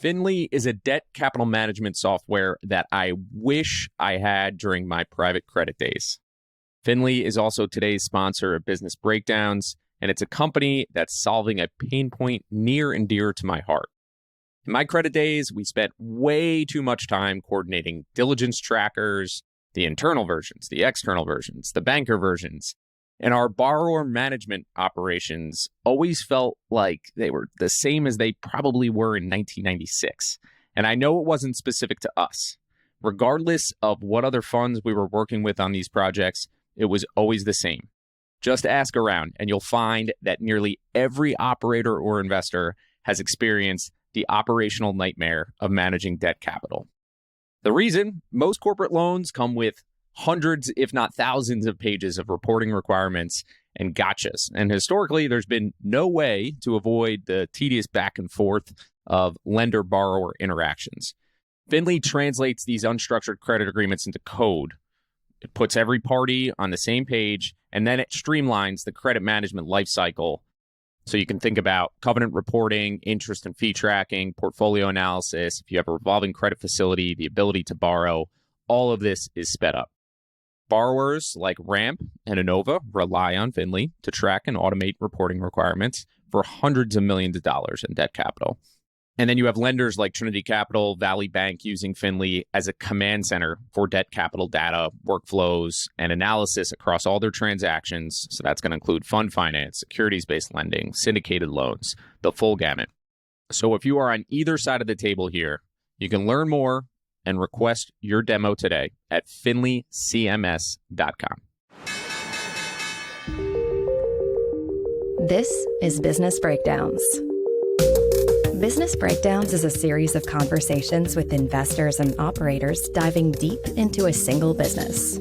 Finly is a debt capital management software that I wish I had during my private credit days. Finly is also today's sponsor of Business Breakdowns, and it's a company that's solving a pain point near and dear to my heart. In my credit days, we spent way too much time coordinating diligence trackers, the internal versions, the external versions, the banker versions, and our borrower management operations always felt like they were the same as they probably were in 1996. And I know it wasn't specific to us. Regardless of what other funds we were working with on these projects, it was always the same. Just ask around, and you'll find that nearly every operator or investor has experienced the operational nightmare of managing debt capital. The reason: most corporate loans come with hundreds, if not thousands, of pages of reporting requirements and gotchas. And historically, there's been no way to avoid the tedious back and forth of lender-borrower interactions. Finly translates these unstructured credit agreements into code. It puts every party on the same page, and then it streamlines the credit management lifecycle. So you can think about covenant reporting, interest and fee tracking, portfolio analysis. If you have a revolving credit facility, the ability to borrow, all of this is sped up. Borrowers like Ramp and Innova rely on Finly to track and automate reporting requirements for hundreds of millions of dollars in debt capital. And then you have lenders like Trinity Capital, Valley Bank using Finly as a command center for debt capital data, workflows, and analysis across all their transactions. So that's going to include fund finance, securities-based lending, syndicated loans, the full gamut. So if you are on either side of the table here, you can learn more and request your demo today at finleycms.com. This is Business Breakdowns. Business Breakdowns is a series of conversations with investors and operators diving deep into a single business.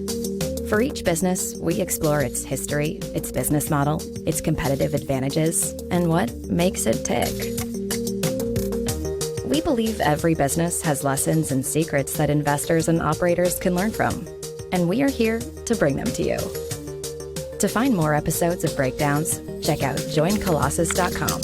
For each business, we explore its history, its business model, its competitive advantages, and what makes it tick. We believe every business has lessons and secrets that investors and operators can learn from, and we are here to bring them to you. To find more episodes of Breakdowns, check out joincolossus.com.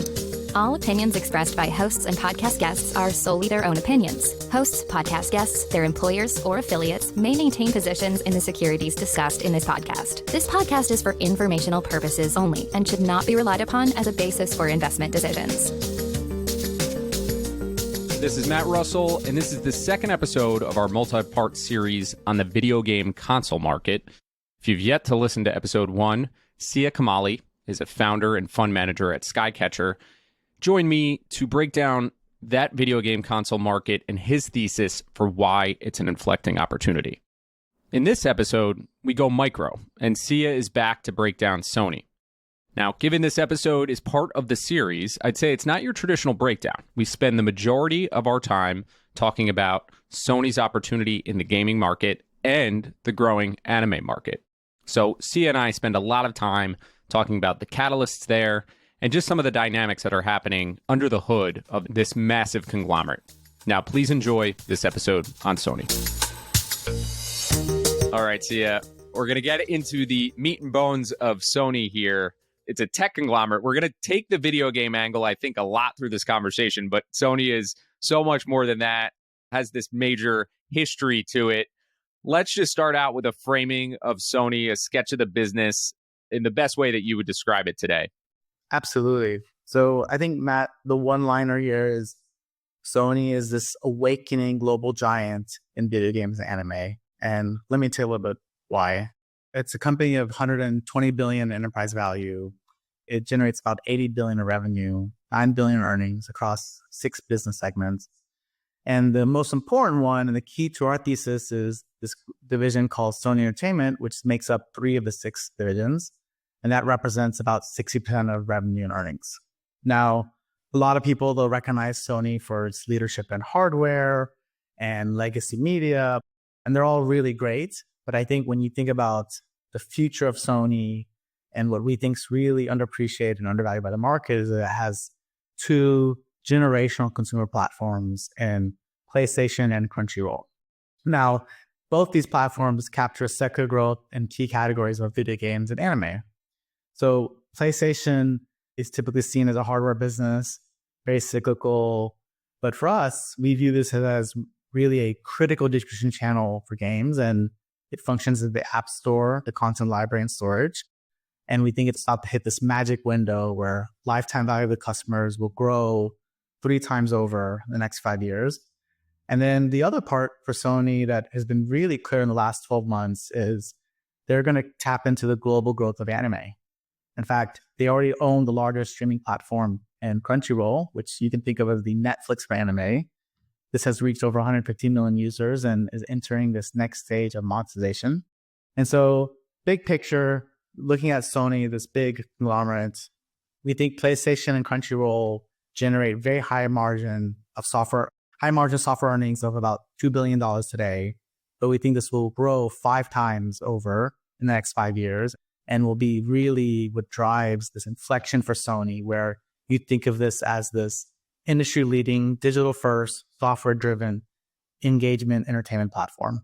All opinions expressed by hosts and podcast guests are solely their own opinions. Hosts, podcast guests, their employers, or affiliates may maintain positions in the securities discussed in this podcast. This podcast is for informational purposes only and should not be relied upon as a basis for investment decisions. This is Matt Russell, and this is the second episode of our multi-part series on the video game console market. If you've yet to listen to episode 1, Sia Kamalie is a founder and fund manager at Skycatcher. Join me to break down that video game console market and his thesis for why it's an inflecting opportunity. In this episode, we go micro, and Sia is back to break down Sony. Now, given this episode is part of the series, I'd say it's not your traditional breakdown. We spend the majority of our time talking about Sony's opportunity in the gaming market and the growing anime market. So Sia and I spend a lot of time talking about the catalysts there and just some of the dynamics that are happening under the hood of this massive conglomerate. Now, please enjoy this episode on Sony. All right, Sia, we're going to get into the meat and bones of Sony here. It's a tech conglomerate. We're going to take the video game angle, I think, a lot through this conversation, but Sony is so much more than that, has this major history to it. Let's just start out with a framing of Sony, a sketch of the business in the best way that you would describe it today. Absolutely. So I think, Matt, the one-liner here is Sony is this awakening global giant in video games and anime. And let me tell you a little bit why. It's a company of 120 billion enterprise value. It generates about 80 billion in revenue, 9 billion in earnings across 6 business segments. And the most important one and the key to our thesis is this division called Sony Entertainment, which makes up 3 of the 6 divisions. And that represents about 60% of revenue and earnings. Now, a lot of people, they'll recognize Sony for its leadership in hardware and legacy media, and they're all really great. But I think when you think about the future of Sony and what we think is really underappreciated and undervalued by the market is that it has 2 generational consumer platforms in PlayStation and Crunchyroll. Now, both these platforms capture secular growth in key categories of video games and anime. So PlayStation is typically seen as a hardware business, very cyclical, But for us, we view this as really a critical distribution channel for games, and it functions as the app store, the content library, and storage. And we think it's about to hit this magic window where lifetime value of the customers will grow 3 times over the next 5 years. And then the other part for Sony that has been really clear in the last 12 months is they're going to tap into the global growth of anime. In fact, they already own the largest streaming platform in Crunchyroll, which you can think of as the Netflix for anime. This has reached over 150 million users and is entering this next stage of monetization. And so, big picture, looking at Sony, this big conglomerate, we think PlayStation and Crunchyroll generate very high margin software earnings of about $2 billion today. But we think this will grow 5 times over in the next 5 years and will be really what drives this inflection for Sony, where you think of this as this industry-leading, digital-first, software-driven engagement entertainment platform.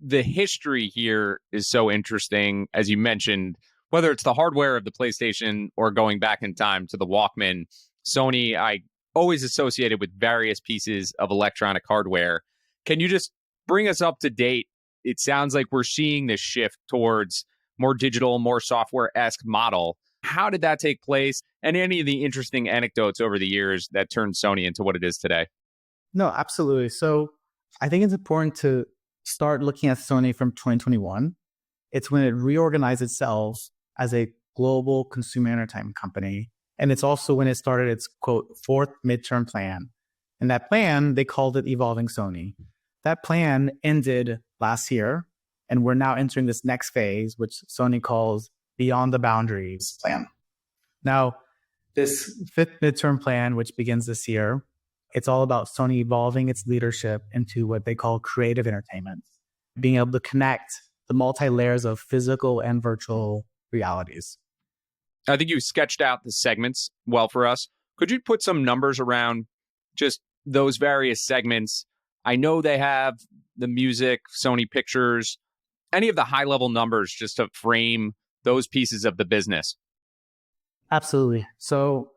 The history here is so interesting, as you mentioned, whether it's the hardware of the PlayStation or going back in time to the Walkman. Sony, I always associated with various pieces of electronic hardware. Can you just bring us up to date? It sounds like we're seeing this shift towards more digital, more software-esque model. How did that take place? And any of the interesting anecdotes over the years that turned Sony into what it is today? No, absolutely. So I think it's important to start looking at Sony from 2021. It's when it reorganized itself as a global consumer entertainment company. And it's also when it started its, quote, 4th midterm plan. And that plan, they called it Evolving Sony. That plan ended last year, and we're now entering this next phase, which Sony calls Beyond the Boundaries plan. Now, this 5th midterm plan, which begins this year, it's all about Sony evolving its leadership into what they call creative entertainment, being able to connect the multi-layers of physical and virtual realities. I think you sketched out the segments well for us. Could you put some numbers around just those various segments? I know they have the music, Sony Pictures, any of the high-level numbers just to frame those pieces of the business. Absolutely. So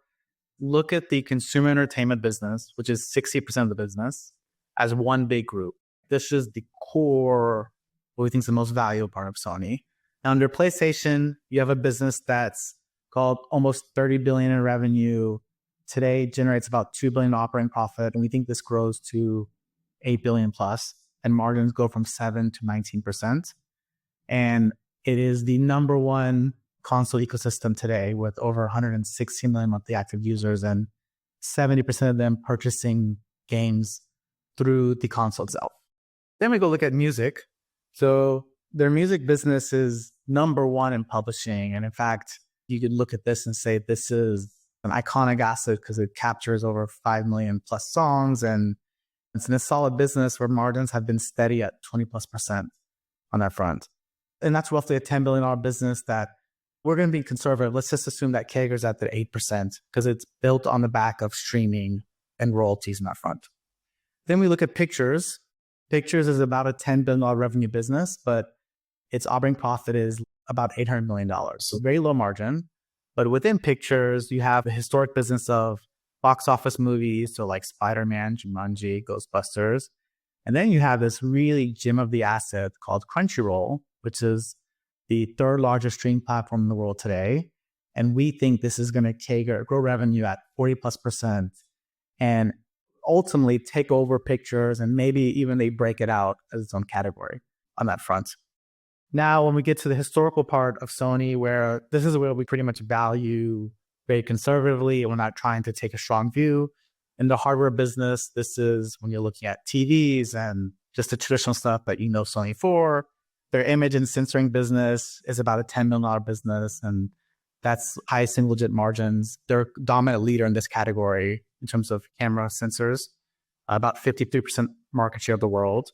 look at the consumer entertainment business, which is 60% of the business, as one big group. This is the core, what we think is the most valuable part of Sony. Now, under PlayStation, you have a business that's called almost $30 billion in revenue. Today generates about $2 billion operating profit, and we think this grows to $8 billion plus, and margins go from 7 to 19%. And it is the number one console ecosystem today with over 160 million monthly active users and 70% of them purchasing games through the console itself. Then we go look at music. So their music business is number one in publishing. And in fact, you could look at this and say this is an iconic asset because it captures over 5 million plus songs. And it's in a solid business where margins have been steady at 20+% on that front. And that's roughly a $10 billion business that we're going to be conservative. Let's just assume that CAGR is at the 8% because it's built on the back of streaming and royalties in that front. Then we look at Pictures. Pictures is about a $10 billion revenue business, but its operating profit is about $800 million. So very low margin. But within Pictures, you have a historic business of box office movies, so like Spider-Man, Jumanji, Ghostbusters. And then you have this really gem of the asset called Crunchyroll, which is the 3rd largest streaming platform in the world today. And we think this is going to grow revenue at 40+% and ultimately take over Pictures, and maybe even they break it out as its own category on that front. Now, when we get to the historical part of Sony, where this is where we pretty much value very conservatively, and we're not trying to take a strong view. In the hardware business, this is when you're looking at TVs and just the traditional stuff that you know Sony for. Their image and censoring business is about a $10 million business, and that's high single-digit margins. They're a dominant leader in this category in terms of camera sensors, about 53% market share of the world.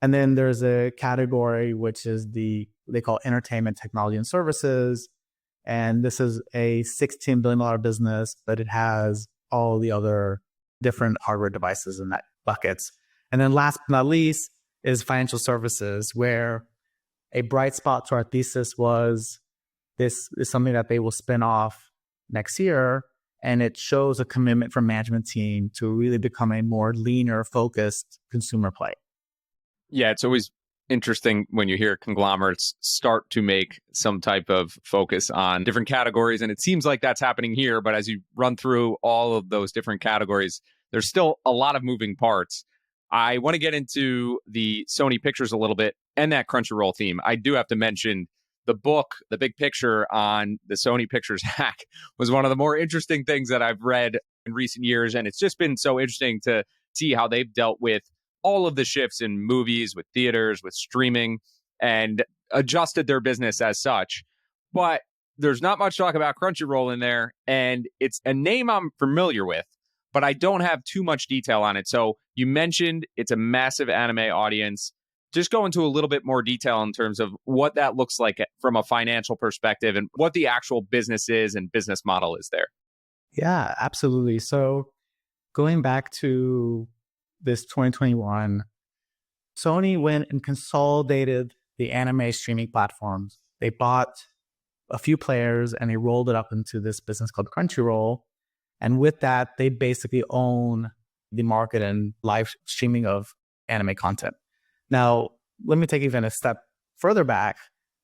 And then there's a category which is they call entertainment, technology, and services. And this is a $16 billion business, but it has all the other different hardware devices in that buckets. And then last but not least is financial services, where a bright spot to our thesis was this is something that they will spin off next year. And it shows a commitment from management team to really become a more leaner, focused consumer play. Yeah, it's always interesting when you hear conglomerates start to make some type of focus on different categories. And it seems like that's happening here. But as you run through all of those different categories, there's still a lot of moving parts. I want to get into the Sony pictures a little bit and that Crunchyroll theme. I do have to mention the book, The Big Picture on the Sony Pictures hack, was one of the more interesting things that I've read in recent years. And it's just been so interesting to see how they've dealt with all of the shifts in movies, with theaters, with streaming, and adjusted their business as such. But there's not much talk about Crunchyroll in there, and it's a name I'm familiar with, but I don't have too much detail on it. So you mentioned it's a massive anime audience. Just go into a little bit more detail in terms of what that looks like from a financial perspective and what the actual business is and business model is there. Yeah, absolutely. So going back to this 2021, Sony went and consolidated the anime streaming platforms. They bought a few players and they rolled it up into this business called Crunchyroll. And with that, they basically own the market and live streaming of anime content. Now, let me take even a step further back.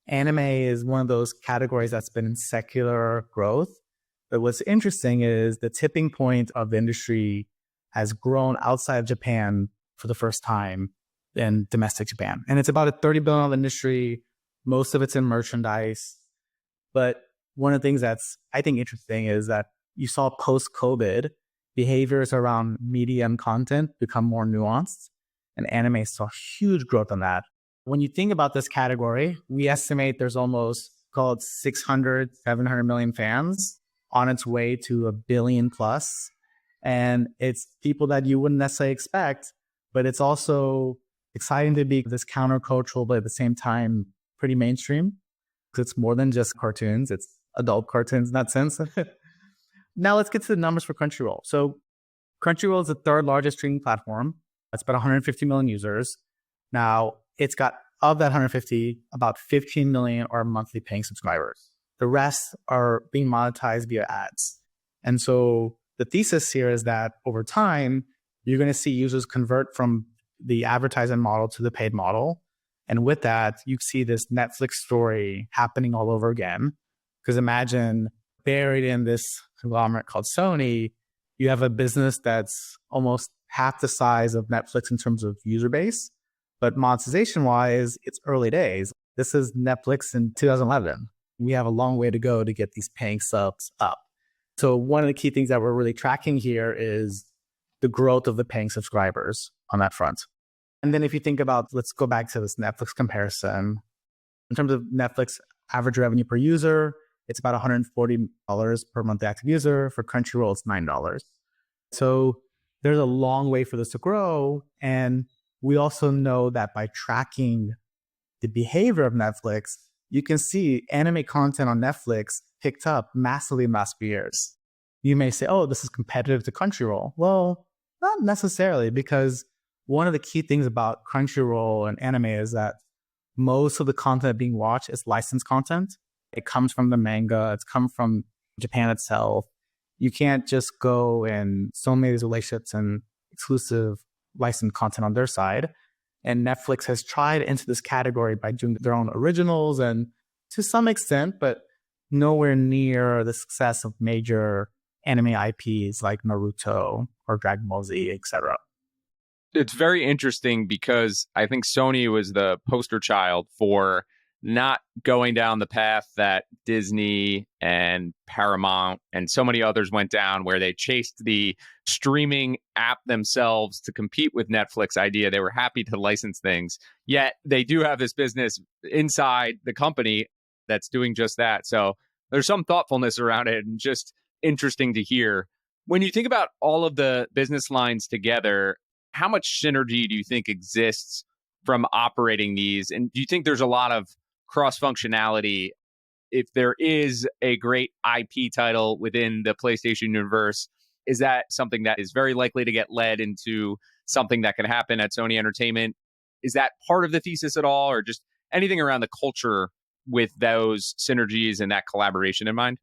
Anime is one of those categories that's been in secular growth. But what's interesting is the tipping point of the industry has grown outside of Japan for the first time in domestic Japan. And it's about a $30 billion industry. Most of it's in merchandise. But one of the things that's, I think, interesting is that you saw post-COVID behaviors around media and content become more nuanced. And anime saw huge growth on that. When you think about this category, we estimate there's almost, call it 600, 700 million fans on its way to 1 billion plus. And it's people that you wouldn't necessarily expect, but it's also exciting to be this countercultural, but at the same time, pretty mainstream. Because it's more than just cartoons. It's adult cartoons in that sense. Now let's get to the numbers for Crunchyroll. So Crunchyroll is the third largest streaming platform. It's about 150 million users. Now, it's got, of that 150, about 15 million are monthly paying subscribers. The rest are being monetized via ads. And so the thesis here is that over time, you're going to see users convert from the advertising model to the paid model. And with that, you see this Netflix story happening all over again. Because imagine buried in this conglomerate called Sony, you have a business that's almost half the size of Netflix in terms of user base. But monetization-wise, it's early days. This is Netflix in 2011. We have a long way to go to get these paying subs up. So one of the key things that we're really tracking here is the growth of the paying subscribers on that front. And then if you think about, let's go back to this Netflix comparison. In terms of Netflix average revenue per user, it's about $140 per month active user. For Crunchyroll, it's $9. So there's a long way for this to grow. And we also know that by tracking the behavior of Netflix, you can see anime content on Netflix picked up massively in the last few years. You may say, oh, this is competitive to Crunchyroll. Well, not necessarily, because one of the key things about Crunchyroll and anime is that most of the content being watched is licensed content. It comes from the manga. It's come from Japan itself. You can't just go and so many of these relationships and exclusive licensed content on their side. And Netflix has tried into this category by doing their own originals and to some extent, but nowhere near the success of major anime IPs like Naruto or Dragon Ball Z, etc. It's very interesting because I think Sony was the poster child for not going down the path that Disney and Paramount and so many others went down, where they chased the streaming app themselves to compete with Netflix idea. They were happy to license things, yet they do have this business inside the company that's doing just that. So there's some thoughtfulness around it and just interesting to hear. When you think about all of the business lines together, how much synergy do you think exists from operating these? And do you think there's a lot of cross-functionality? If there is a great IP title within the PlayStation universe, is that something that is very likely to get led into something that can happen at Sony Entertainment? Is that part of the thesis at all, or just anything around the culture with those synergies and that collaboration in mind?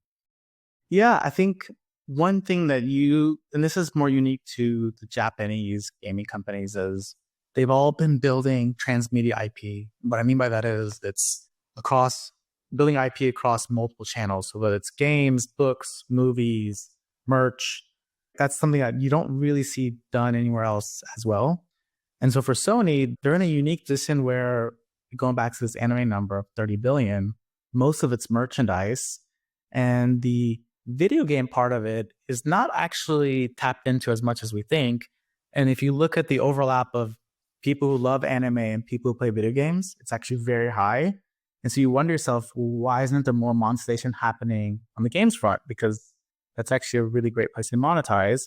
Yeah, I think one thing that and this is more unique to the Japanese gaming companies, is they've all been building transmedia IP. What I mean by that is it's building IP across multiple channels. So whether it's games, books, movies, merch, that's something that you don't really see done anywhere else as well. And so for Sony, they're in a unique position where, going back to this anime number of 30 billion, most of it's merchandise. And the video game part of it is not actually tapped into as much as we think. And if you look at the overlap of people who love anime and people who play video games, it's actually very high. And so you wonder yourself, why isn't there more monetization happening on the games front? Because that's actually a really great place to monetize.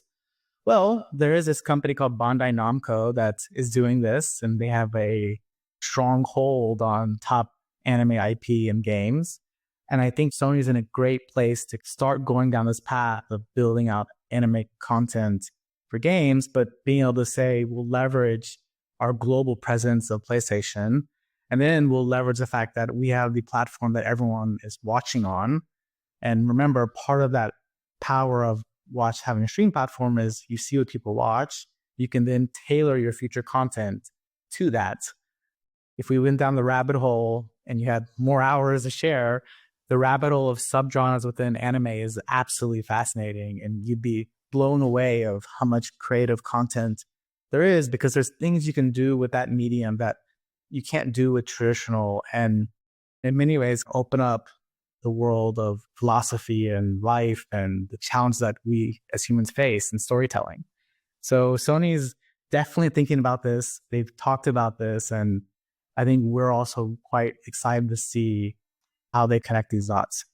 Well, there is this company called Bandai Namco that is doing this, and they have a strong hold on top anime IP and games. And I think Sony's in a great place to start going down this path of building out anime content for games, but being able to say, we'll leverage our global presence of PlayStation, and then we'll leverage the fact that we have the platform that everyone is watching on. And remember, part of that power of having a stream platform is you see what people watch. You can then tailor your future content to that. If we went down the rabbit hole and you had more hours to share, the rabbit hole of subgenres within anime is absolutely fascinating. And you'd be blown away of how much creative content there is, because there's things you can do with that medium that you can't do with traditional, and in many ways open up the world of philosophy and life and the challenge that we as humans face in storytelling. So Sony's definitely thinking about this. They've talked about this, and I think we're also quite excited to see how they connect these dots.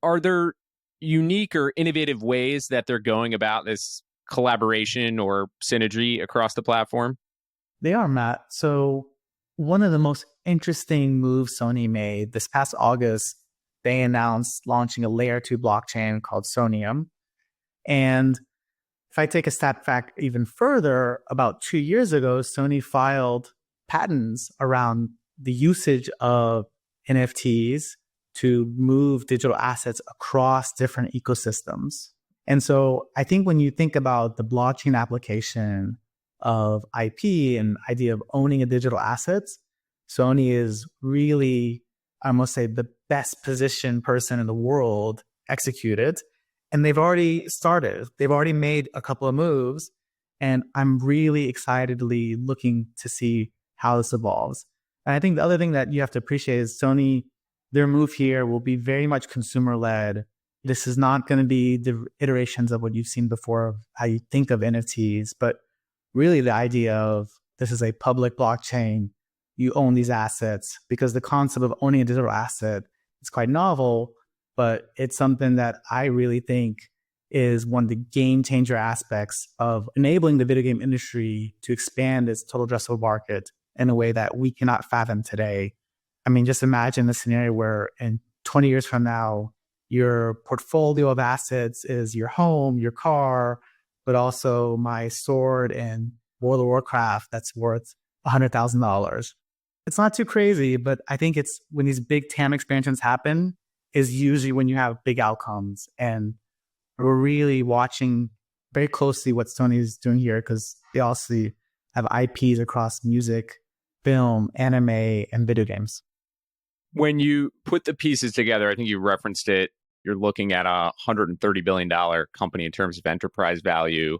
Are there unique or innovative ways that they're going about this collaboration or synergy across the platform? They are, Matt. So one of the most interesting moves Sony made this past August, they announced launching a layer 2 blockchain called Sonium. And if I take a step back even further, about 2 years ago, Sony filed patents around the usage of NFTs to move digital assets across different ecosystems. And so I think when you think about the blockchain application of IP and idea of owning a digital assets, Sony is really, I must say, the best positioned person in the world executed. And they've already started. They've already made a couple of moves. And I'm really excitedly looking to see how this evolves. And I think the other thing that you have to appreciate is Sony, their move here will be very much consumer-led. This is not going to be the iterations of what you've seen before, of how you think of NFTs, but really the idea of this is a public blockchain. You own these assets, because the concept of owning a digital asset is quite novel, but it's something that I really think is one of the game changer aspects of enabling the video game industry to expand its total addressable market in a way that we cannot fathom today. I mean, just imagine the scenario where in 20 years from now, your portfolio of assets is your home, your car, but also my sword in World of Warcraft that's worth $100,000. It's not too crazy, but I think it's when these big TAM expansions happen is usually when you have big outcomes. And we're really watching very closely what Sony is doing here, because they also have IPs across music, film, anime, and video games. When you put the pieces together, I think you referenced it, you're looking at a $130 billion company in terms of enterprise value.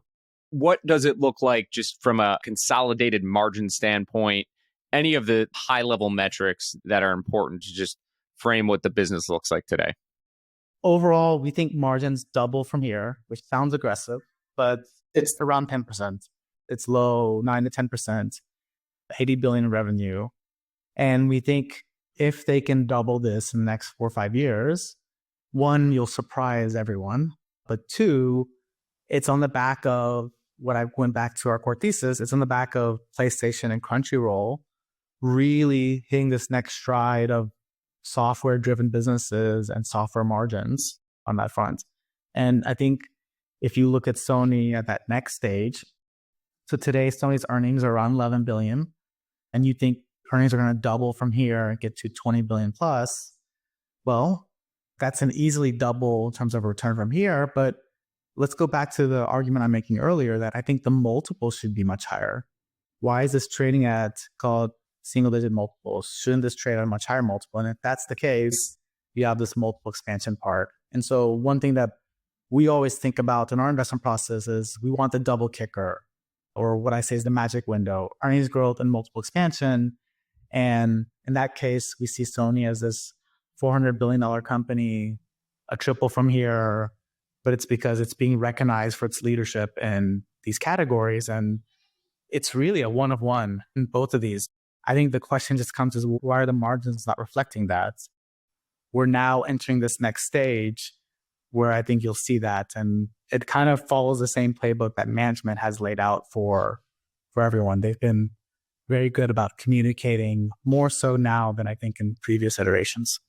What does it look like just from a consolidated margin standpoint? Any of the high-level metrics that are important to just frame what the business looks like today? Overall, we think margins double from here, which sounds aggressive, but it's around 10%. It's low, 9 to 10%, 80 billion in revenue. And we think if they can double this in the next 4 or 5 years, one, you'll surprise everyone. But two, it's on the back of what I went back to our core thesis. It's on the back of PlayStation and Crunchyroll really hitting this next stride of software-driven businesses and software margins on that front. And I think if you look at Sony at that next stage, so today Sony's earnings are around 11 billion, and you think earnings are going to double from here and get to 20 billion plus, well, that's an easily double in terms of return from here. But let's go back to the argument I'm making earlier that I think the multiple should be much higher. Why is this trading at called single digit multiples? Shouldn't this trade at a much higher multiple? And if that's the case, you have this multiple expansion part. And so one thing that we always think about in our investment process is we want the double kicker, or what I say is the magic window, earnings growth and multiple expansion. And in that case, we see Sony as this $400 billion company, a triple from here, but it's because it's being recognized for its leadership in these categories. And it's really a one of one in both of these. I think the question just comes is, why are the margins not reflecting that? We're now entering this next stage where I think you'll see that. And it kind of follows the same playbook that management has laid out for everyone. They've been very good about communicating, more so now than I think in previous iterations.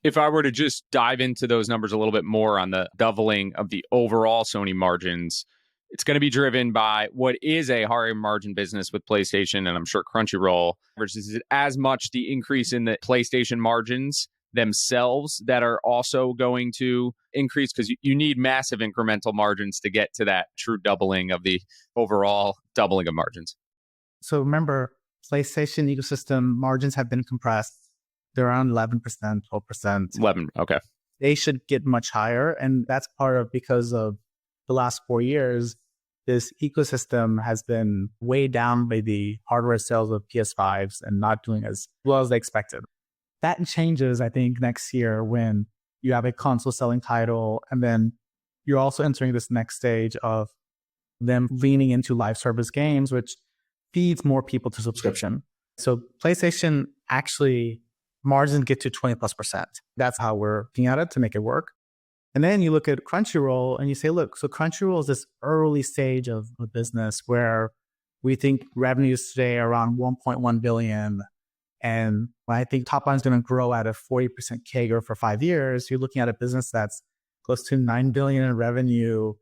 If I were to just dive into those numbers a little bit more on the doubling of the overall Sony margins, it's going to be driven by what is a higher margin business with PlayStation and I'm sure Crunchyroll, versus is it as much the increase in the PlayStation margins themselves that are also going to increase, because you need massive incremental margins to get to that true doubling of the overall doubling of margins. So remember, PlayStation ecosystem margins have been compressed. They're around 11%, 12%. 11, okay. They should get much higher. And that's part of because of the last 4 years, this ecosystem has been weighed down by the hardware sales of PS5s and not doing as well as they expected. That changes, I think, next year when you have a console selling title, and then you're also entering this next stage of them leaning into live service games, which feeds more people to subscription. So PlayStation actually margins get to 20+%. That's how we're looking at it to make it work. And then you look at Crunchyroll and you say, look, so Crunchyroll is this early stage of a business where we think revenues today are around 1.1 billion. And I think top line is going to grow at a 40% CAGR for 5 years. You're looking at a business that's close to 9 billion in revenue.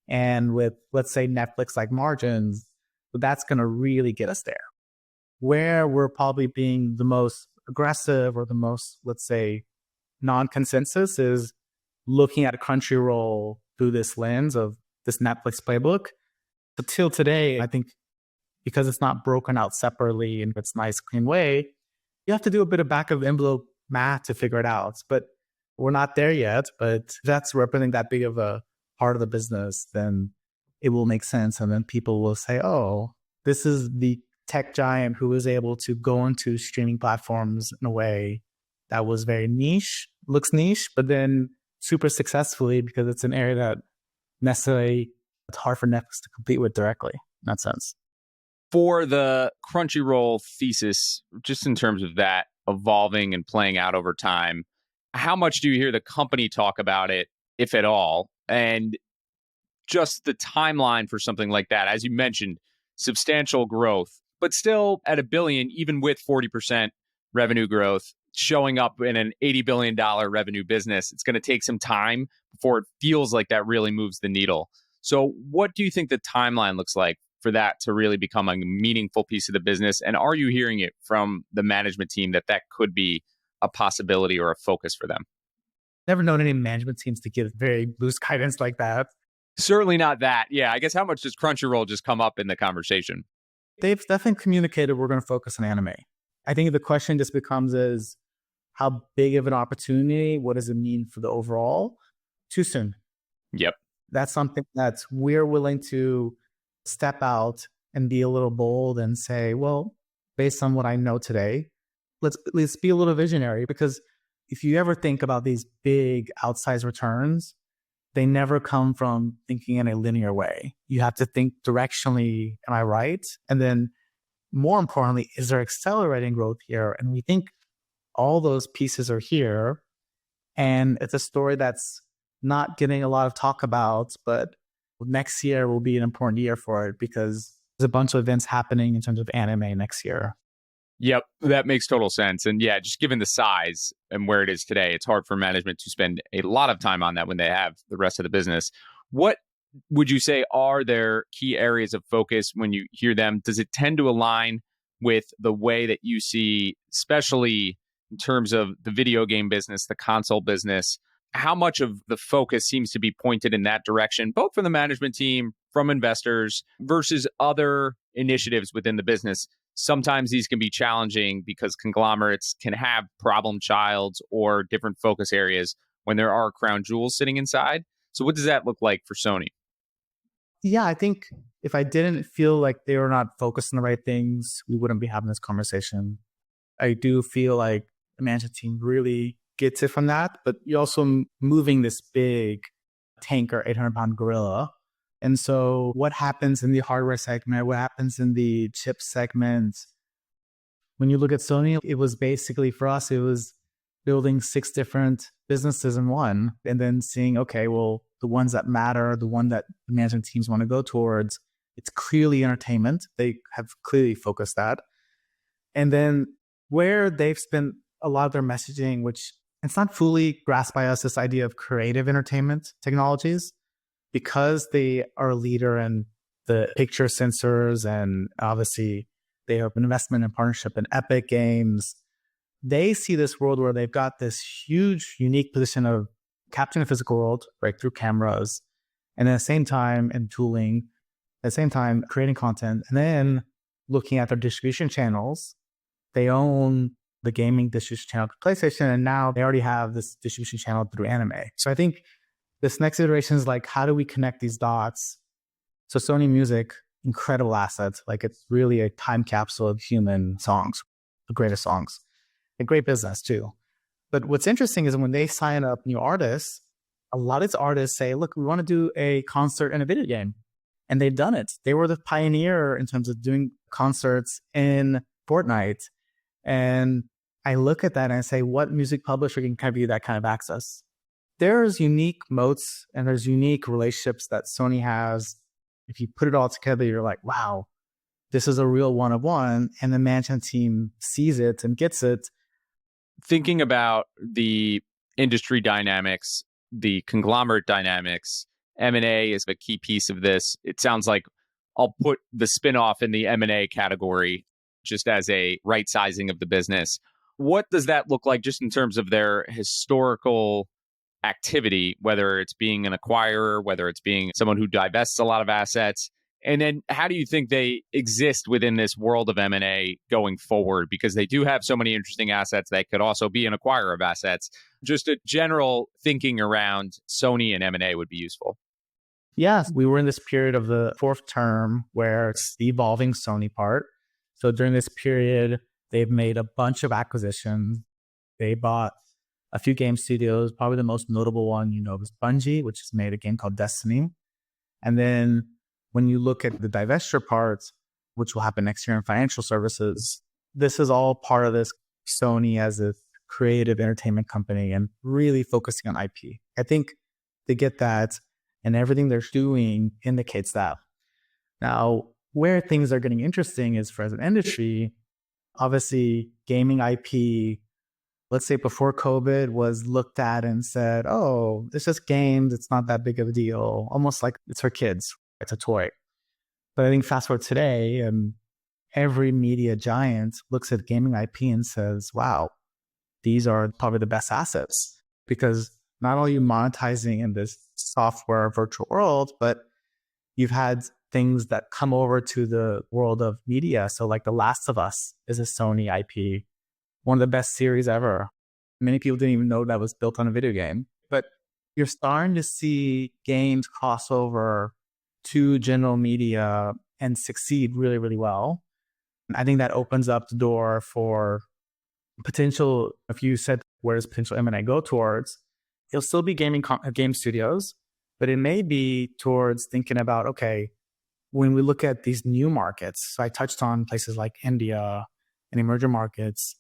And with, let's say, Netflix-like margins, that's going to really get us there. Where we're probably being the most aggressive or the most, let's say, non-consensus is looking at Crunchyroll through this lens of this Netflix playbook. Until today, I think because it's not broken out separately in its nice, clean way, you have to do a bit of back of envelope math to figure it out. But we're not there yet. But if that's representing that big of a part of the business, then it will make sense. And then people will say, oh, this is the tech giant who was able to go into streaming platforms in a way that was very niche, looks niche, but then super successfully because it's an area that necessarily it's hard for Netflix to compete with directly in that sense. For the Crunchyroll thesis, just in terms of that evolving and playing out over time, how much do you hear the company talk about it, if at all? And just the timeline for something like that. As you mentioned, substantial growth, but still at $1 billion, even with 40% revenue growth, showing up in an $80 billion revenue business, it's going to take some time before it feels like that really moves the needle. So what do you think the timeline looks like for that to really become a meaningful piece of the business? And are you hearing it from the management team that could be a possibility or a focus for them? Never known any management teams to give very loose guidance like that. Certainly not that. Yeah, I guess how much does Crunchyroll just come up in the conversation? They've definitely communicated we're going to focus on anime. I think the question just becomes is how big of an opportunity? What does it mean for the overall? Too soon. Yep. That's something that we're willing to step out and be a little bold and say, well, based on what I know today, let's be a little visionary, because if you ever think about these big outsized returns, they never come from thinking in a linear way. You have to think directionally, am I right? And then more importantly, is there accelerating growth here? And we think all those pieces are here. And it's a story that's not getting a lot of talk about, but next year will be an important year for it because there's a bunch of events happening in terms of anime next year. Yep, that makes total sense. And yeah, just given the size and where it is today, it's hard for management to spend a lot of time on that when they have the rest of the business. What would you say are their key areas of focus when you hear them? Does it tend to align with the way that you see, especially in terms of the video game business, the console business, how much of the focus seems to be pointed in that direction, both from the management team, from investors, versus other initiatives within the business. Sometimes these can be challenging because conglomerates can have problem childs or different focus areas when there are crown jewels sitting inside. So what does that look like for Sony? Yeah, I think if I didn't feel like they were not focused on the right things, we wouldn't be having this conversation. I do feel like the management team really gets it from that, but you're also moving this big tanker, 800-pound gorilla. And so what happens in the hardware segment, what happens in the chip segment? When you look at Sony, it was basically, for us, it was building 6 different businesses in one, and then seeing, okay, well, the ones that matter, the one that the management teams want to go towards, it's clearly entertainment. They have clearly focused that. And then where they've spent a lot of their messaging, which it's not fully grasped by us, this idea of creative entertainment technologies, because they are a leader in the picture sensors, and obviously they have an investment and partnership in Epic Games. They see this world where they've got this huge, unique position of capturing the physical world, right, through cameras, and at the same time, and tooling, at the same time, creating content, and then looking at their distribution channels. They own the gaming distribution channel to PlayStation, and now they already have this distribution channel through anime. So I think this next iteration is like, how do we connect these dots? So Sony Music, incredible asset. Like, it's really a time capsule of human songs, the greatest songs. A great business too. But what's interesting is when they sign up new artists, a lot of these artists say, look, we want to do a concert and a video game. And they've done it. They were the pioneer in terms of doing concerts in Fortnite. And I look at that and I say, what music publisher can give you that kind of access? There's unique moats and there's unique relationships that Sony has. If you put it all together, you're like, wow, this is a real one of one. And the management team sees it and gets it. Thinking about the industry dynamics, the conglomerate dynamics, M&A is a key piece of this. It sounds like I'll put the spinoff in the M&A category just as a right sizing of the business. What does that look like just in terms of their historical activity, whether it's being an acquirer, whether it's being someone who divests a lot of assets? And then how do you think they exist within this world of M&A going forward? Because they do have so many interesting assets. They could also be an acquirer of assets. Just a general thinking around Sony and M&A would be useful. Yes, we were in this period of the 4th term where it's the evolving Sony part. So during this period, they've made a bunch of acquisitions. They bought a few game studios. Probably the most notable one, was Bungie, which has made a game called Destiny. And then when you look at the divestiture parts, which will happen next year in financial services, this is all part of this Sony as a creative entertainment company and really focusing on IP. I think they get that, and everything they're doing indicates that. Now, where things are getting interesting is for as an industry, obviously gaming IP, let's say before COVID, was looked at and said, oh, it's just games, it's not that big of a deal, almost like it's for kids. It's a toy. But I think fast forward today, and every media giant looks at gaming IP and says, wow, these are probably the best assets, because not only are you monetizing in this software virtual world, but you've had things that come over to the world of media. So like The Last of Us is a Sony IP, one of the best series ever. Many people didn't even know that was built on a video game. But you're starting to see games cross over to general media and succeed really, really well. I think that opens up the door for potential, if you said where does potential M&A go towards, it'll still be game studios, but it may be towards thinking about, okay, when we look at these new markets, so I touched on places like India and emerging markets,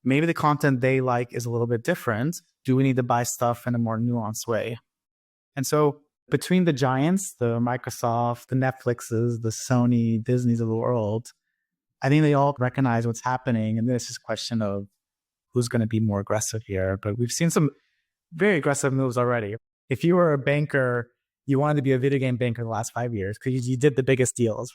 maybe the content they like is a little bit different. Do we need to buy stuff in a more nuanced way? And so between the giants, the Microsoft, the Netflixes, the Sony, Disneys of the world, I think they all recognize what's happening. And this is a question of who's going to be more aggressive here. But we've seen some very aggressive moves already. If you were a banker, you wanted to be a video game banker in the last 5 years because you did the biggest deals.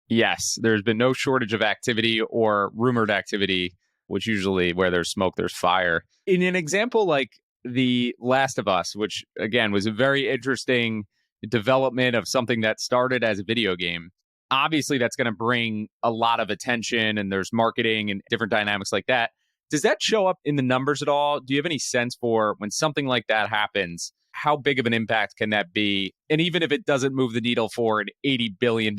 Yes, there's been no shortage of activity or rumored activity, which usually where there's smoke, there's fire. In an example like The Last of Us, which again was a very interesting development of something that started as a video game. Obviously, that's going to bring a lot of attention, and there's marketing and different dynamics like that. Does that show up in the numbers at all? Do you have any sense for when something like that happens, how big of an impact can that be? And even if it doesn't move the needle for an $80 billion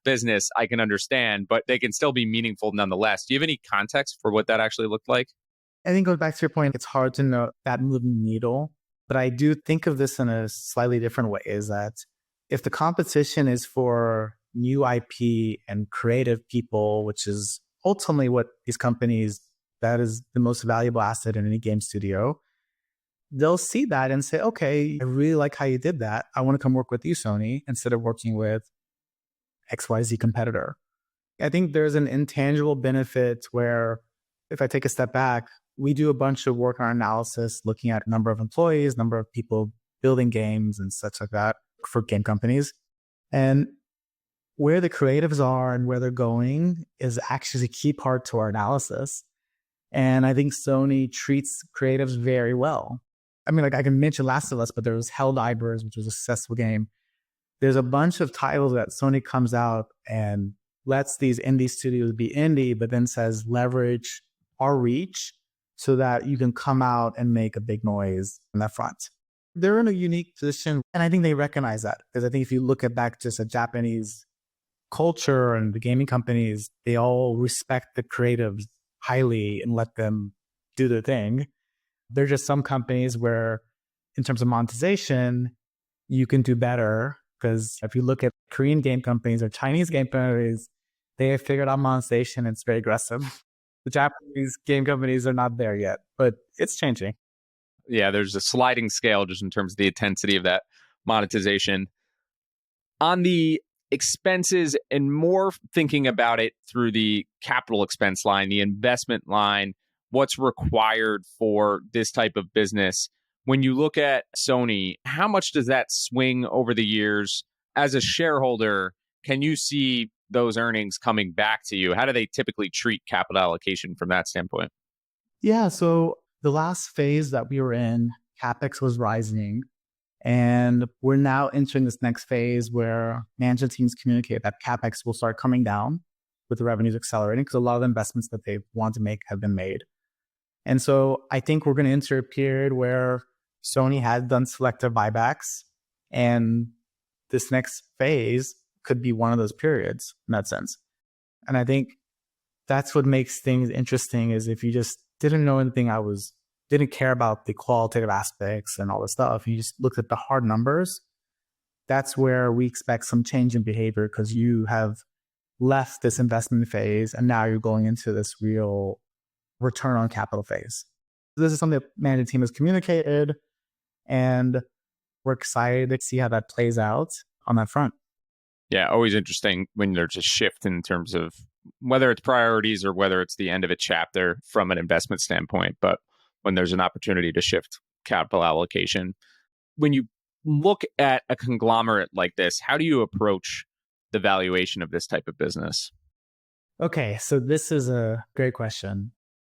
business, I can understand, but they can still be meaningful nonetheless. Do you have any context for what that actually looked like? I think it goes back to your point, it's hard to know that moving needle, but I do think of this in a slightly different way, is that if the competition is for new IP and creative people, which is ultimately what these companies, that is the most valuable asset in any game studio, they'll see that and say, okay, I really like how you did that. I want to come work with you, Sony, instead of working with XYZ competitor. I think there's an intangible benefit where if I take a step back, we do a bunch of work on our analysis, looking at number of employees, number of people building games and such like that for game companies. And where the creatives are and where they're going is actually a key part to our analysis. And I think Sony treats creatives very well. I mean, like I can mention Last of Us, but there was Helldivers, which was a successful game. There's a bunch of titles that Sony comes out and lets these indie studios be indie, but then says leverage our reach so that you can come out and make a big noise on that front. They're in a unique position, and I think they recognize that. Because I think if you look at back just at Japanese culture and the gaming companies, they all respect the creatives highly and let them do their thing. There are just some companies where, in terms of monetization, you can do better. Because if you look at Korean game companies or Chinese game companies, they have figured out monetization and it's very aggressive. The Japanese game companies are not there yet, but it's changing. Yeah, there's a sliding scale just in terms of the intensity of that monetization. On the expenses and more thinking about it through the capital expense line, the investment line, what's required for this type of business. When you look at Sony, how much does that swing over the years? As a shareholder, can you see those earnings coming back to you? How do they typically treat capital allocation from that standpoint? Yeah, so the last phase that we were in, CapEx was rising. And we're now entering this next phase where management teams communicate that CapEx will start coming down with the revenues accelerating because a lot of the investments that they want to make have been made. And so I think we're going to enter a period where Sony has done selective buybacks, and this next phase could be one of those periods in that sense. And I think that's what makes things interesting, is if you just didn't know anything, didn't care about the qualitative aspects and all this stuff, you just looked at the hard numbers, that's where we expect some change in behavior, because you have left this investment phase and now you're going into this real return on capital phase. This is something that the management team has communicated, and we're excited to see how that plays out on that front. Yeah, always interesting when there's a shift in terms of whether it's priorities or whether it's the end of a chapter from an investment standpoint. But when there's an opportunity to shift capital allocation, when you look at a conglomerate like this, how do you approach the valuation of this type of business? Okay, so this is a great question.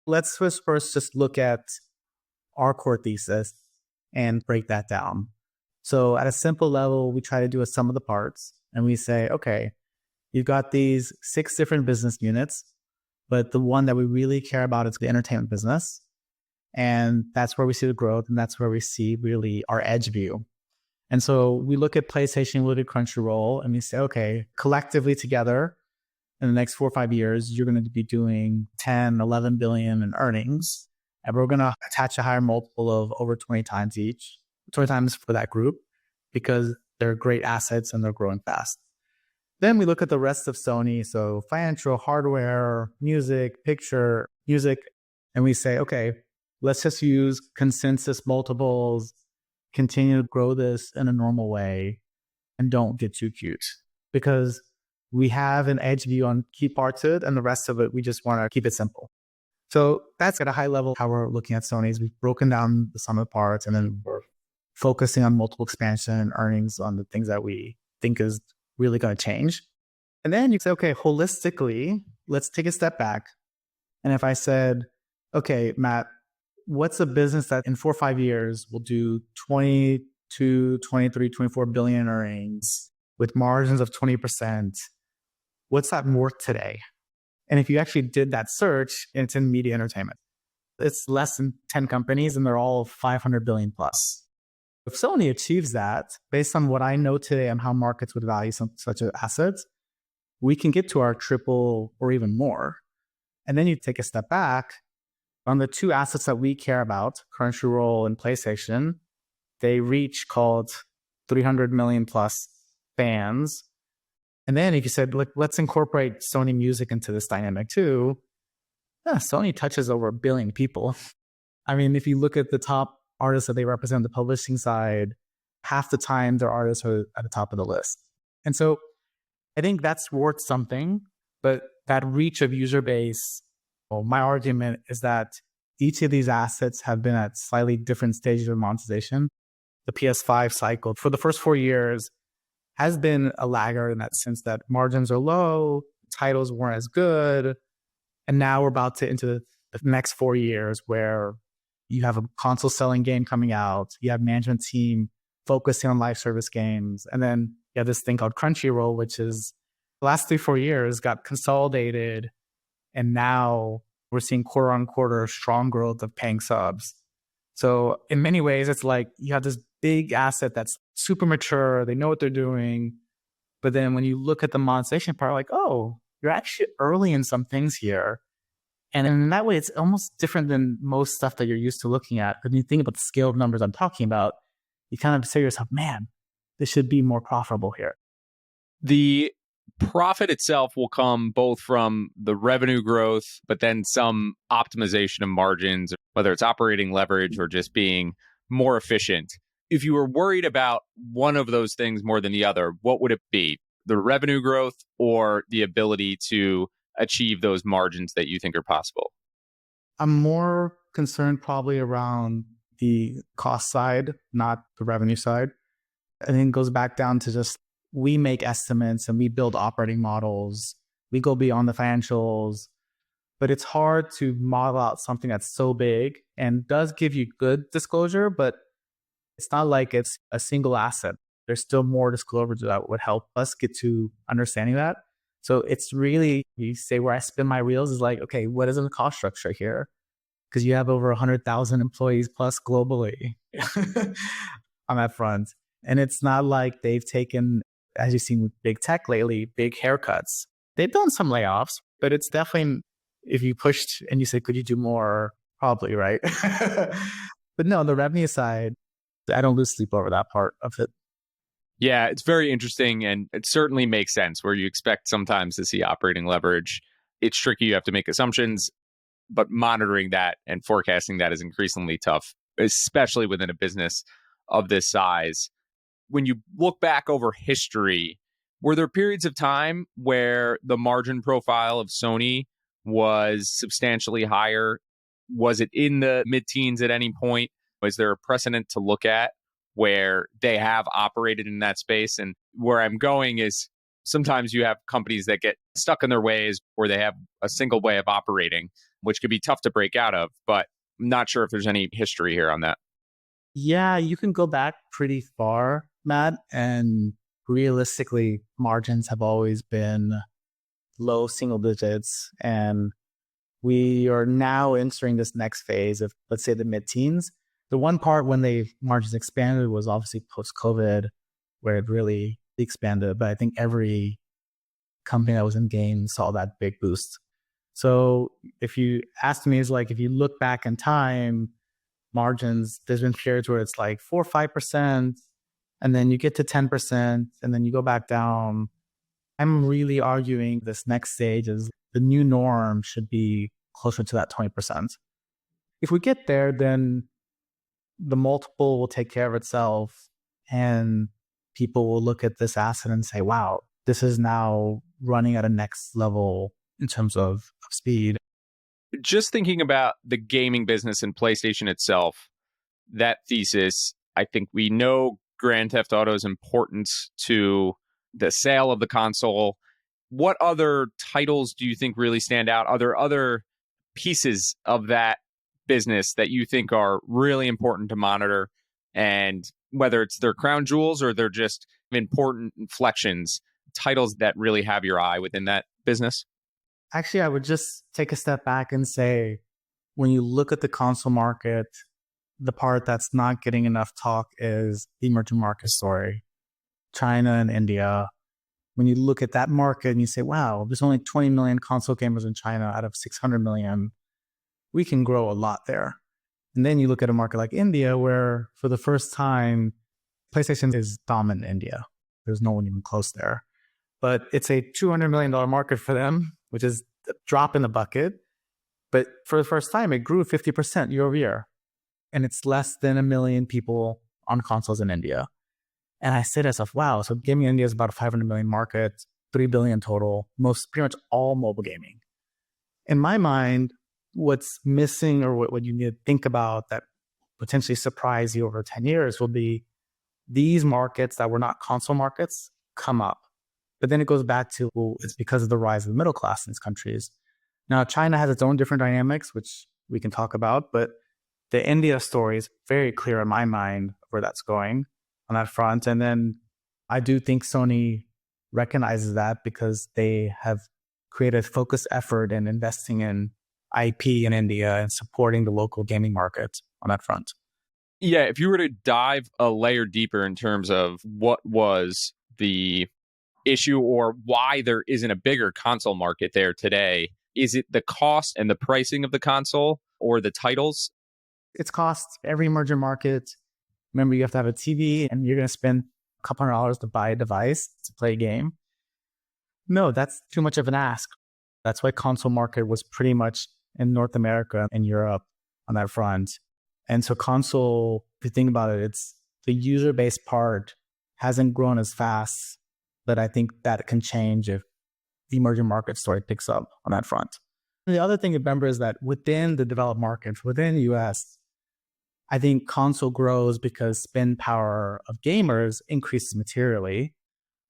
Let's first just look at our core thesis and break that down. So at a simple level, we try to do a sum of the parts, and we say, okay, you've got these 6 different business units, but the one that we really care about is the entertainment business. And that's where we see the growth, and that's where we see really our edge view. And so we look at PlayStation, we look at Crunchyroll, and we say, okay, collectively together, in the next 4 or 5 years, you're going to be doing 10, 11 billion in earnings. And we're going to attach a higher multiple of over 20 times each, 20 times for that group, because they're great assets and they're growing fast. Then we look at the rest of Sony, so financial, hardware, music, picture, music, and we say, okay, let's just use consensus multiples, continue to grow this in a normal way, and don't get too cute. Because we have an edge view on key parts of it, and the rest of it, we just want to keep it simple. So that's at a high level how we're looking at Sony's. We've broken down the sum of the parts, and then we're focusing on multiple expansion and earnings on the things that we think is really going to change. And then you say, okay, holistically, let's take a step back. And if I said, okay, Matt, what's a business that in 4 or 5 years will do 22, 23, 24 billion earnings with margins of 20%? What's that worth today? And if you actually did that search, and it's in media entertainment, it's less than 10 companies and they're all 500 billion plus. If Sony achieves that, based on what I know today on how markets would value such assets, we can get to our triple or even more. And then you take a step back. On the two assets that we care about, Crunchyroll and PlayStation, they reach called 300 million plus fans. And then if you said, look, let's incorporate Sony Music into this dynamic too, Sony touches over 1 billion people. I mean, if you look at the top artists that they represent on the publishing side, half the time their artists are at the top of the list. And so I think that's worth something, but that reach of user base, well, my argument is that each of these assets have been at slightly different stages of monetization. The PS5 cycle for the first 4 years has been a laggard in that sense that margins are low, titles weren't as good. And now we're about to into the next 4 years where you have a console selling game coming out, you have management team focusing on live service games, and then you have this thing called Crunchyroll, which is the last 3-4 years got consolidated, and now we're seeing quarter on quarter strong growth of paying subs. So in many ways, it's like you have this big asset that's super mature, they know what they're doing, but then when you look at the monetization part, like, oh, you're actually early in some things here. And in that way, it's almost different than most stuff that you're used to looking at. When you think about the scale of numbers I'm talking about, you kind of say to yourself, man, this should be more profitable here. The profit itself will come both from the revenue growth, but then some optimization of margins, whether it's operating leverage or just being more efficient. If you were worried about one of those things more than the other, what would it be? The revenue growth or the ability to achieve those margins that you think are possible? I'm more concerned probably around the cost side, not the revenue side. I think it goes back down to just we make estimates and we build operating models. We go beyond the financials, but it's hard to model out something that's so big and does give you good disclosure, but it's not like it's a single asset. There's still more disclosure that would help us get to understanding that. So it's really, you say where I spin my wheels is like, okay, what is the cost structure here? Because you have over 100,000 employees plus globally on that front. And it's not like they've taken, as you've seen with big tech lately, big haircuts. They've done some layoffs, but it's definitely, if you pushed and you said, could you do more? Probably, right? But no, on the revenue side, I don't lose sleep over that part of it. Yeah, it's very interesting, and it certainly makes sense where you expect sometimes to see operating leverage. It's tricky. You have to make assumptions, but monitoring that and forecasting that is increasingly tough, especially within a business of this size. When you look back over history, were there periods of time where the margin profile of Sony was substantially higher? Was it in the mid-teens at any point? Was there a precedent to look at where they have operated in that space? And where I'm going is sometimes you have companies that get stuck in their ways or they have a single way of operating, which could be tough to break out of, but I'm not sure if there's any history here on that. Yeah, you can go back pretty far, Matt, and realistically, margins have always been low single digits. And we are now entering this next phase of, let's say, the mid-teens. The one part when the margins expanded was obviously post-COVID, where it really expanded. But I think every company that was in games saw that big boost. So if you ask me, it's like, if you look back in time, margins, there's been periods where it's like 4 or 5%, and then you get to 10%, and then you go back down. I'm really arguing this next stage is the new norm should be closer to that 20%. If we get there, then the multiple will take care of itself, and people will look at this asset and say, wow, this is now running at a next level in terms of speed. Just thinking about the gaming business and PlayStation itself, that thesis, I think we know Grand Theft Auto's importance to the sale of the console. What other titles do you think really stand out? Are there other pieces of that business that you think are really important to monitor, and whether it's their crown jewels or they're just important inflections, titles that really have your eye within that business? Actually, I would just take a step back and say, when you look at the console market, the part that's not getting enough talk is the emerging market story. China and India. When you look at that market and you say, wow, there's only 20 million console gamers in China out of 600 million, we can grow a lot there. And then you look at a market like India, where for the first time, PlayStation is dominant in India. There's no one even close there. But it's a $200 million market for them, which is a drop in the bucket. But for the first time, it grew 50% year over year. And it's less than 1 million people on consoles in India. And I said to myself, wow, so gaming in India is about a 500 million market, 3 billion total, pretty much all mobile gaming. In my mind, what's missing, or what you need to think about that potentially surprise you over 10 years will be these markets that were not console markets come up. But then it goes back to, well, it's because of the rise of the middle class in these countries. Now, China has its own different dynamics, which we can talk about, but the India story is very clear in my mind where that's going on that front. And then I do think Sony recognizes that because they have created focused effort in investing in IP in India and supporting the local gaming market on that front. Yeah, if you were to dive a layer deeper in terms of what was the issue or why there isn't a bigger console market there today, is it the cost and the pricing of the console or the titles? It's cost. Every emerging market, remember, you have to have a TV and you're going to spend a couple $100 to buy a device to play a game. No, that's too much of an ask. That's why console market was pretty much in North America and Europe on that front. And so console, if you think about it, it's the user-based part hasn't grown as fast, but I think that can change if the emerging market story picks up on that front. And the other thing to remember is that within the developed markets, within the US, I think console grows because spend power of gamers increases materially.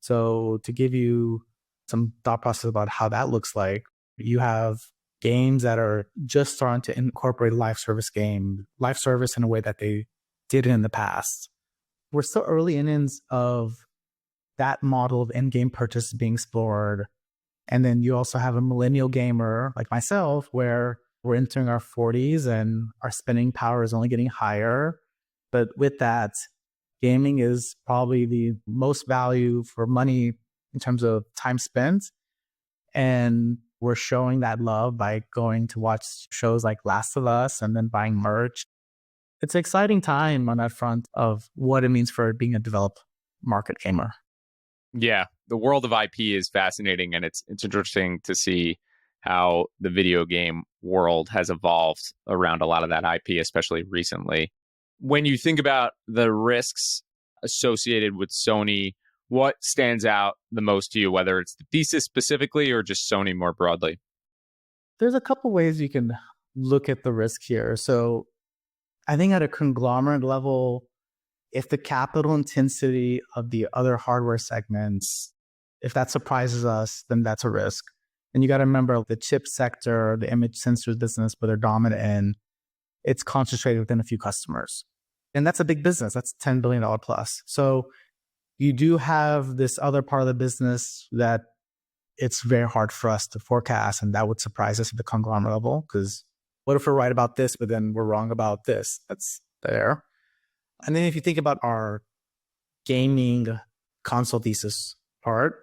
So to give you some thought process about how that looks like, you have games that are just starting to incorporate live service in a way that they didn't in the past. We're still early innings of that model of in-game purchase being explored. And then you also have a millennial gamer like myself, where we're entering our 40s and our spending power is only getting higher. But with that, gaming is probably the most value for money in terms of time spent. And we're showing that love by going to watch shows like Last of Us and then buying merch. It's an exciting time on that front of what it means for being a developed market gamer. Yeah, the world of IP is fascinating, and it's interesting to see how the video game world has evolved around a lot of that IP, especially recently. When you think about the risks associated with Sony, what stands out the most to you, whether it's the thesis specifically or just Sony more broadly? There's a couple ways you can look at the risk here. So I think at a conglomerate level, if the capital intensity of the other hardware segments, if that surprises us, then that's a risk. And you got to remember the chip sector, the image sensors business, where they're dominant in, it's concentrated within a few customers. And that's a big business. That's $10 billion plus. So you do have this other part of the business that it's very hard for us to forecast. And that would surprise us at the conglomerate level, because what if we're right about this, but then we're wrong about this? That's there. And then if you think about our gaming console thesis part,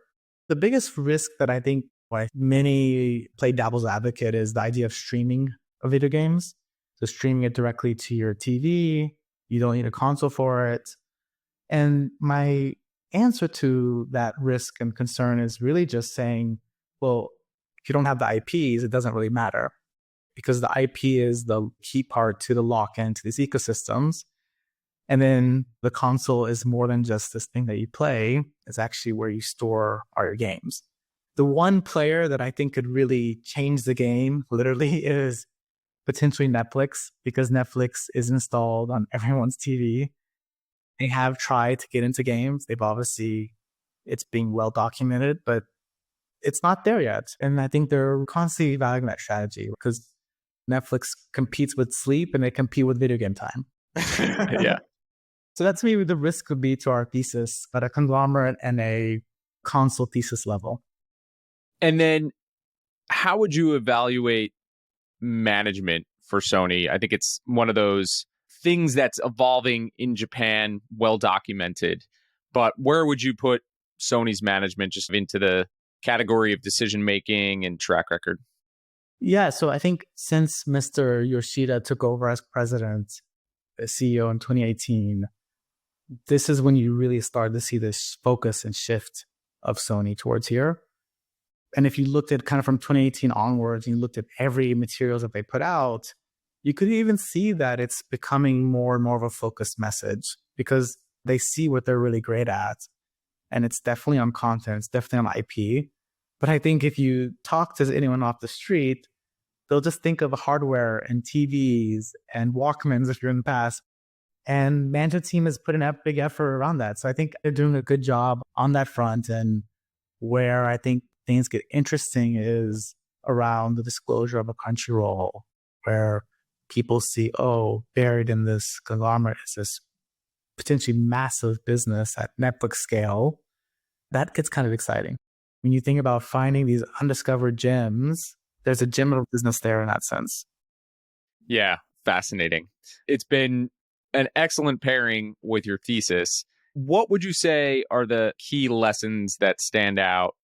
the biggest risk that I think why many play devil's advocate is the idea of streaming of video games. So streaming it directly to your TV, you don't need a console for it. And my answer to that risk and concern is really just saying, well, if you don't have the IPs, it doesn't really matter, because the IP is the key part to the lock-in to these ecosystems. And then the console is more than just this thing that you play. It's actually where you store all your games. The one player that I think could really change the game, literally, is potentially Netflix, because Netflix is installed on everyone's TV. They have tried to get into games. It's being well documented, but it's not there yet. And I think they're constantly evaluating that strategy, because Netflix competes with sleep and they compete with video game time. Yeah. So that's maybe the risk would be to our thesis at a conglomerate and a console thesis level. And then how would you evaluate management for Sony? I think it's one of those things that's evolving in Japan, well documented. But where would you put Sony's management just into the category of decision making and track record? Yeah, so I think since Mr. Yoshida took over as president, as CEO in 2018, this is when you really start to see this focus and shift of Sony towards here. And if you looked at kind of from 2018 onwards, and you looked at every materials that they put out, you could even see that it's becoming more and more of a focused message because they see what they're really great at. And it's definitely on content, it's definitely on IP. But I think if you talk to anyone off the street, they'll just think of hardware and TVs and Walkmans if you're in the past. And management team has put in a big effort around that. So I think they're doing a good job on that front. And where I think things get interesting is around the disclosure of a Crunchyroll, where people see, oh, buried in this conglomerate is this potentially massive business at Netflix scale. That gets kind of exciting. When you think about finding these undiscovered gems, there's a gem of business there in that sense. Yeah, fascinating. It's been an excellent pairing with your thesis. What would you say are the key lessons that stand out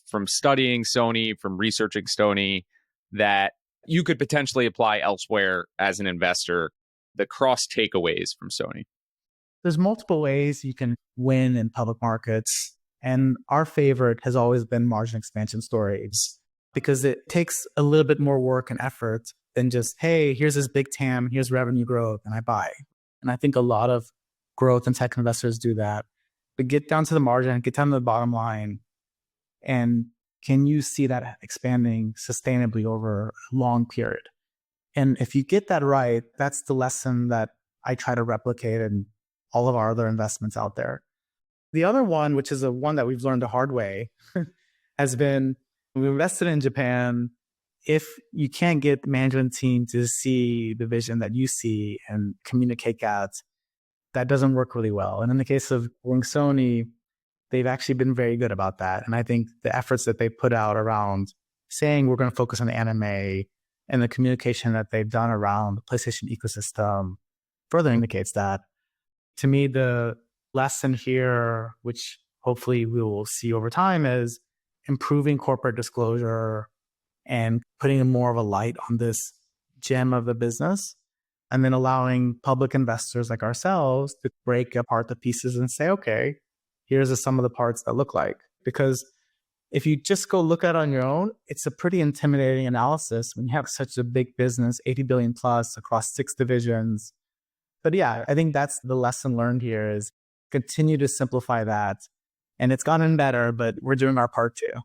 from studying Sony, from researching Sony, that you could potentially apply elsewhere as an investor, the cross takeaways from Sony? There's multiple ways you can win in public markets. And our favorite has always been margin expansion stories, because it takes a little bit more work and effort than just, hey, here's this big TAM, here's revenue growth, and I buy. And I think a lot of growth and tech investors do that. But get down to the margin, get down to the bottom line. And can you see that expanding sustainably over a long period? And if you get that right, that's the lesson that I try to replicate in all of our other investments out there. The other one, which is a one that we've learned the hard way, has been we invested in Japan. If you can't get the management team to see the vision that you see and communicate that doesn't work really well. And in the case of Sony, they've actually been very good about that. And I think the efforts that they put out around saying we're going to focus on anime and the communication that they've done around the PlayStation ecosystem further indicates that. To me, the lesson here, which hopefully we will see over time, is improving corporate disclosure and putting more of a light on this gem of the business, and then allowing public investors like ourselves to break apart the pieces and say, okay, here's the sum of the parts that look like. Because if you just go look at it on your own, it's a pretty intimidating analysis when you have such a big business, 80 billion plus across 6 divisions. But yeah, I think that's the lesson learned here, is continue to simplify that. And it's gotten better, but we're doing our part too.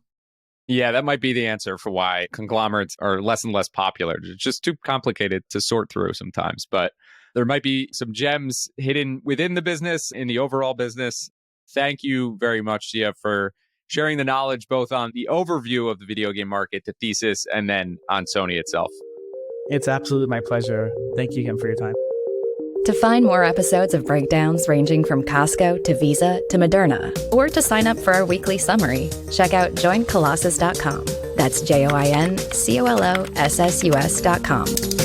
Yeah, that might be the answer for why conglomerates are less and less popular. It's just too complicated to sort through sometimes. But there might be some gems hidden within the business, in the overall business. Thank you very much, Sia, for sharing the knowledge both on the overview of the video game market, the thesis, and then on Sony itself. It's absolutely my pleasure. Thank you again for your time. To find more episodes of breakdowns ranging from Costco to Visa to Moderna, or to sign up for our weekly summary, check out joincolossus.com. That's JoinColossus.com.